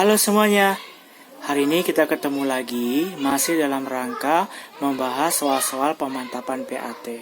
Halo semuanya, hari ini kita ketemu lagi masih dalam rangka membahas soal-soal pemantapan PAT.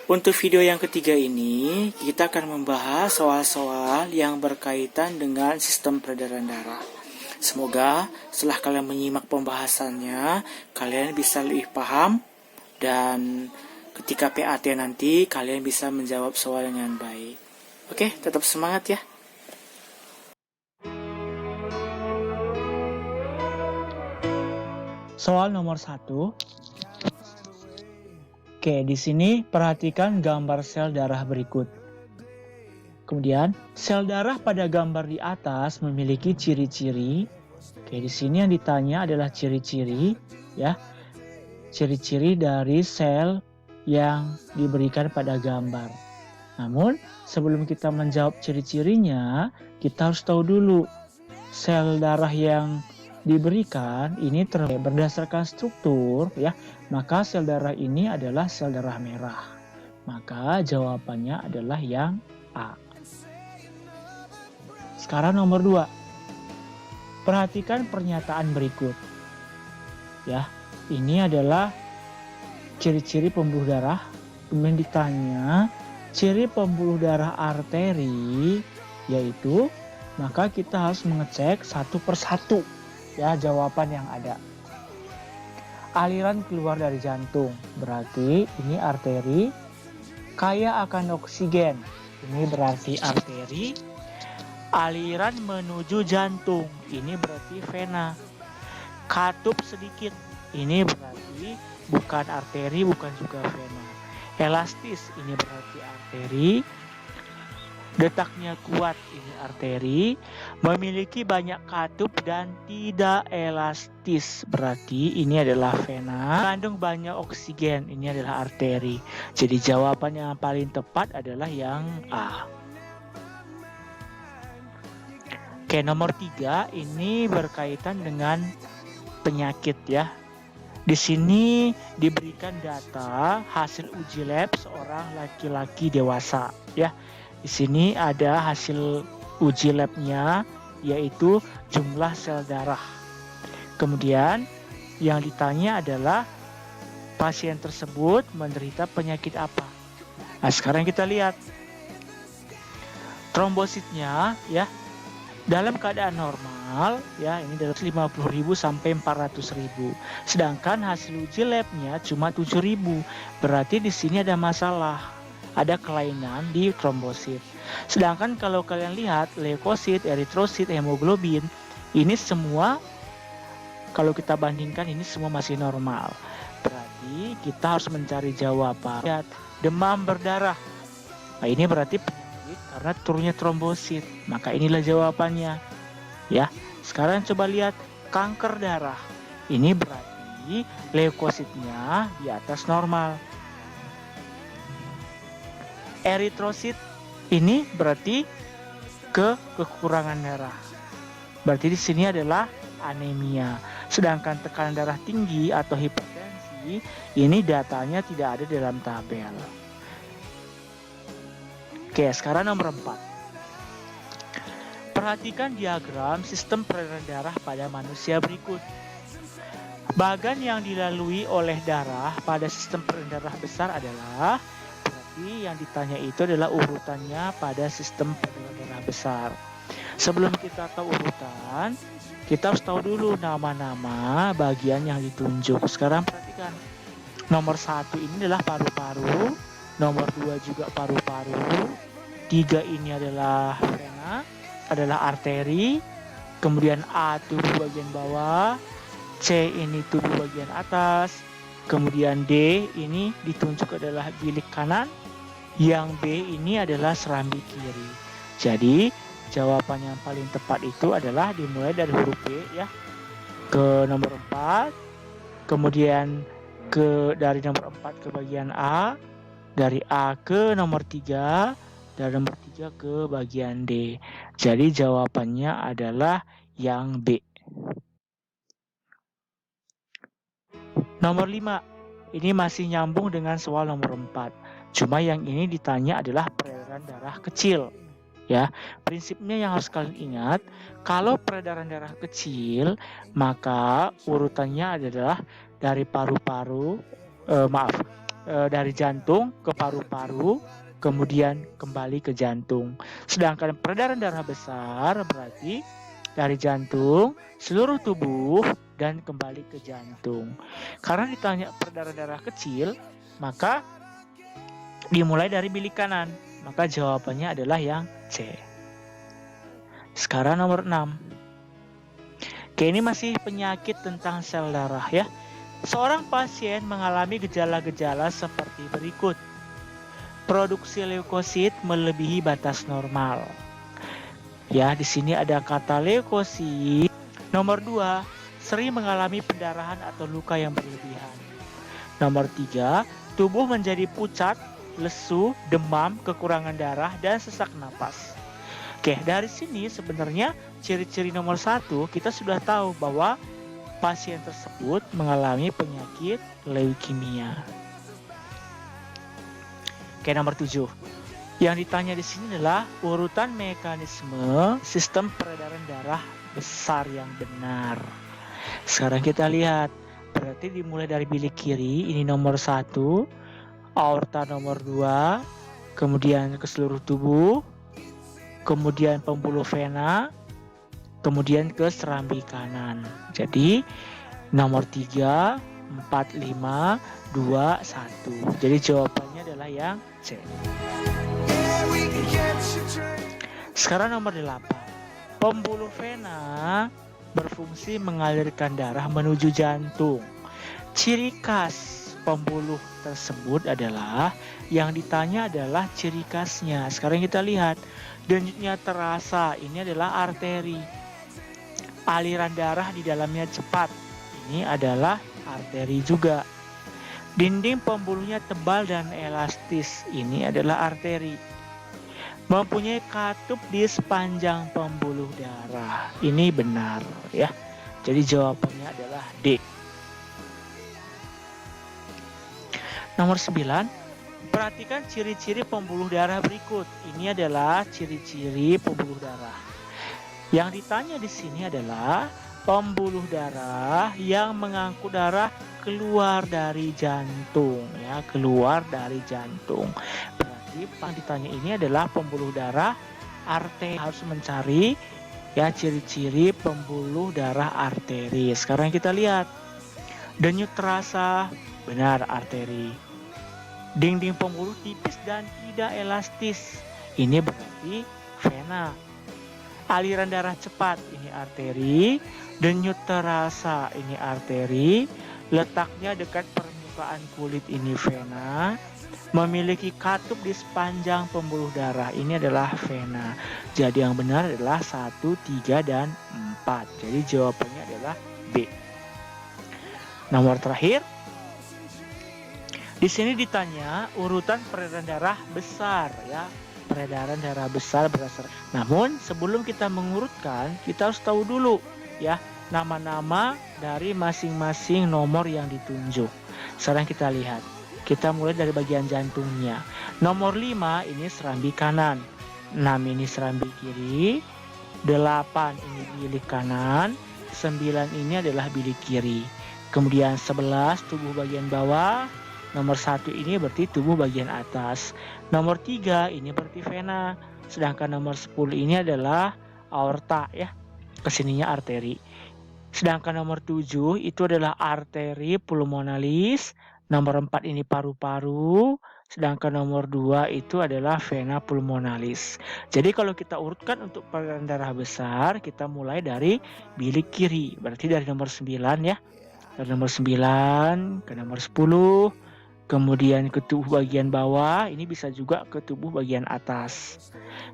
Untuk video yang ketiga ini, kita akan membahas soal-soal yang berkaitan dengan sistem peredaran darah. Semoga setelah kalian menyimak pembahasannya, kalian bisa lebih paham dan ketika PAT nanti kalian bisa menjawab soal dengan baik. Oke, tetap semangat ya. Soal nomor 1. Oke, di sini perhatikan gambar sel darah berikut. Kemudian, sel darah pada gambar di atas memiliki ciri-ciri. Oke, di sini yang ditanya adalah ciri-ciri, ya. Ciri-ciri dari sel yang diberikan pada gambar. Namun, sebelum kita menjawab ciri-cirinya, kita harus tahu dulu sel darah yang diberikan ini berdasarkan struktur, ya, maka sel darah ini adalah sel darah merah. Maka jawabannya adalah yang A. Sekarang nomor 2. Perhatikan pernyataan berikut. Ya, ini adalah ciri-ciri pembuluh darah. Kemudian ditanya ciri pembuluh darah arteri, yaitu maka kita harus mengecek satu persatu, ya, jawaban yang ada. Aliran keluar dari jantung, berarti ini arteri. Kaya akan oksigen, ini berarti arteri. Aliran menuju jantung, ini berarti vena. Katup sedikit, ini berarti bukan arteri, bukan juga vena. Elastis, ini berarti arteri. Detaknya kuat, ini arteri. Memiliki banyak katup dan tidak elastis, berarti ini adalah vena. Mengandung banyak oksigen, ini adalah arteri. Jadi jawaban yang paling tepat adalah yang A. Oke, nomor 3 ini berkaitan dengan penyakit, ya. Di sini diberikan data hasil uji lab seorang laki-laki dewasa, ya. Di sini ada hasil uji labnya, yaitu jumlah sel darah. Kemudian yang ditanya adalah pasien tersebut menderita penyakit apa. Nah, sekarang kita lihat trombositnya, ya, dalam keadaan normal, ya, ini dari 50.000 sampai 400.000. Sedangkan hasil uji labnya cuma 7.000. Berarti di sini ada masalah. Ada kelainan di trombosit. Sedangkan kalau kalian lihat leukosit, eritrosit, hemoglobin, ini semua kalau kita bandingkan ini semua masih normal. Berarti kita harus mencari jawaban. Lihat, demam berdarah. Nah, ini berarti penyakit karena turunnya trombosit. Maka inilah jawabannya. Ya, sekarang coba lihat kanker darah. Ini berarti leukositnya di atas normal. Eritrosit ini berarti kekurangan darah. Berarti di sini adalah anemia. Sedangkan tekanan darah tinggi atau hipertensi ini datanya tidak ada dalam tabel. Oke, sekarang nomor 4. Perhatikan diagram sistem peredaran darah pada manusia berikut. Bagan yang dilalui oleh darah pada sistem peredaran darah besar adalah, yang ditanya itu adalah urutannya pada sistem peredaran darah besar. Sebelum kita tahu urutan, kita harus tahu dulu nama-nama bagian yang ditunjuk. Sekarang perhatikan. Nomor 1 ini adalah paru-paru, nomor 2 juga paru-paru, 3 ini adalah vena, adalah arteri, kemudian A tubuh bagian bawah, C ini tubuh bagian atas, kemudian D ini ditunjuk adalah bilik kanan, yang B ini adalah serambi kiri. Jadi jawaban yang paling tepat itu adalah dimulai dari huruf B, ya, ke nomor 4, kemudian dari nomor 4 ke bagian A, dari A ke nomor 3, dari nomor 3 ke bagian D. Jadi jawabannya adalah yang B. Nomor 5. Ini masih nyambung dengan soal nomor 4. Cuma yang ini ditanya adalah peredaran darah kecil. Ya, prinsipnya yang harus kalian ingat, kalau peredaran darah kecil, maka urutannya adalah dari paru-paru, dari jantung ke paru-paru, kemudian kembali ke jantung. Sedangkan peredaran darah besar berarti dari jantung, seluruh tubuh, dan kembali ke jantung. Karena ditanya peredaran darah kecil, maka dimulai dari bilik kanan. Maka jawabannya adalah yang C. Sekarang nomor 6. Oke, ini masih penyakit tentang sel darah ya. Seorang pasien mengalami gejala-gejala seperti berikut. Produksi leukosit melebihi batas normal. Ya, di sini ada kata leukosit. Nomor 2, sering mengalami pendarahan atau luka yang berlebihan. Nomor 3, tubuh menjadi pucat, lesu, demam, kekurangan darah, dan sesak napas. Oke, dari sini sebenarnya ciri-ciri nomor 1 kita sudah tahu bahwa pasien tersebut mengalami penyakit leukemia. Oke, nomor 7. Yang ditanya di sini adalah urutan mekanisme sistem peredaran darah besar yang benar. Sekarang kita lihat, berarti dimulai dari bilik kiri, ini nomor 1, aorta nomor 2, kemudian ke seluruh tubuh, kemudian pembuluh vena, kemudian ke serambi kanan. Jadi nomor 3, 4, 5, 2, 1. Jadi jawabannya adalah yang C. Sekarang nomor 8. Pembuluh vena berfungsi mengalirkan darah menuju jantung. Ciri khas pembuluh tersebut adalah, yang ditanya adalah ciri khasnya. Sekarang kita lihat, denyutnya terasa, ini adalah arteri. Aliran darah di dalamnya cepat, ini adalah arteri juga. Dinding pembuluhnya tebal dan elastis, ini adalah arteri. Mempunyai katup di sepanjang pembuluh darah, ini benar ya. Jadi jawabannya adalah D. Nomor 9, perhatikan ciri-ciri pembuluh darah berikut. Ini adalah ciri-ciri pembuluh darah. Yang ditanya di sini adalah pembuluh darah yang mengangkut darah keluar dari jantung, ya, keluar dari jantung. Berarti yang ditanya ini adalah pembuluh darah arteri. Harus mencari ya ciri-ciri pembuluh darah arteri. Sekarang kita lihat, denyut terasa, benar, arteri. Dinding pembuluh tipis dan tidak elastis, ini berarti vena. Aliran darah cepat, ini arteri. Denyut terasa, ini arteri. Letaknya dekat permukaan kulit, ini vena. Memiliki katup di sepanjang pembuluh darah, ini adalah vena. Jadi yang benar adalah 1, 3, dan 4. Jadi jawabannya adalah B. Nomor terakhir, di sini ditanya urutan peredaran darah besar ya. Peredaran darah besar berdasarkan. Namun sebelum kita mengurutkan, kita harus tahu dulu ya nama-nama dari masing-masing nomor yang ditunjuk. Sekarang kita lihat. Kita mulai dari bagian jantungnya. Nomor 5 ini serambi kanan, 6 ini serambi kiri, 8 ini bilik kanan, 9 ini adalah bilik kiri. Kemudian 11 tubuh bagian bawah. Nomor 1 ini berarti tubuh bagian atas. Nomor 3 ini berarti vena. Sedangkan nomor 10 ini adalah aorta ya. Kesininya arteri. Sedangkan nomor 7 itu adalah arteri pulmonalis. Nomor 4 ini paru-paru. Sedangkan nomor 2 itu adalah vena pulmonalis. Jadi kalau kita urutkan untuk peredaran darah besar, kita mulai dari bilik kiri. Berarti dari nomor 9 ya. Dari nomor 9 ke nomor 10. Kemudian ke tubuh bagian bawah, ini bisa juga ke tubuh bagian atas.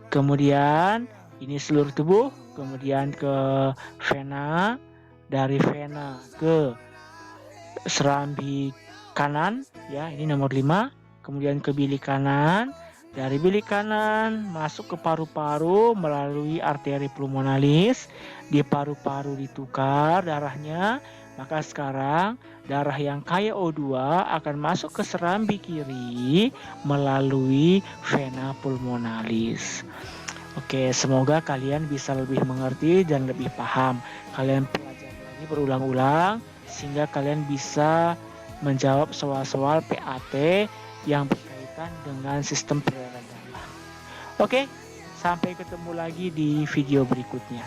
Kemudian ini seluruh tubuh, kemudian ke vena, dari vena ke serambi kanan, ya ini nomor 5. Kemudian ke bilik kanan, dari bilik kanan masuk ke paru-paru melalui arteri pulmonalis, di paru-paru ditukar darahnya. Maka sekarang darah yang kaya O2 akan masuk ke serambi kiri melalui vena pulmonalis. Oke, semoga kalian bisa lebih mengerti dan lebih paham. Kalian pelajari lagi berulang-ulang sehingga kalian bisa menjawab soal-soal PAT yang berkaitan dengan sistem peredaran darah. Oke, sampai ketemu lagi di video berikutnya.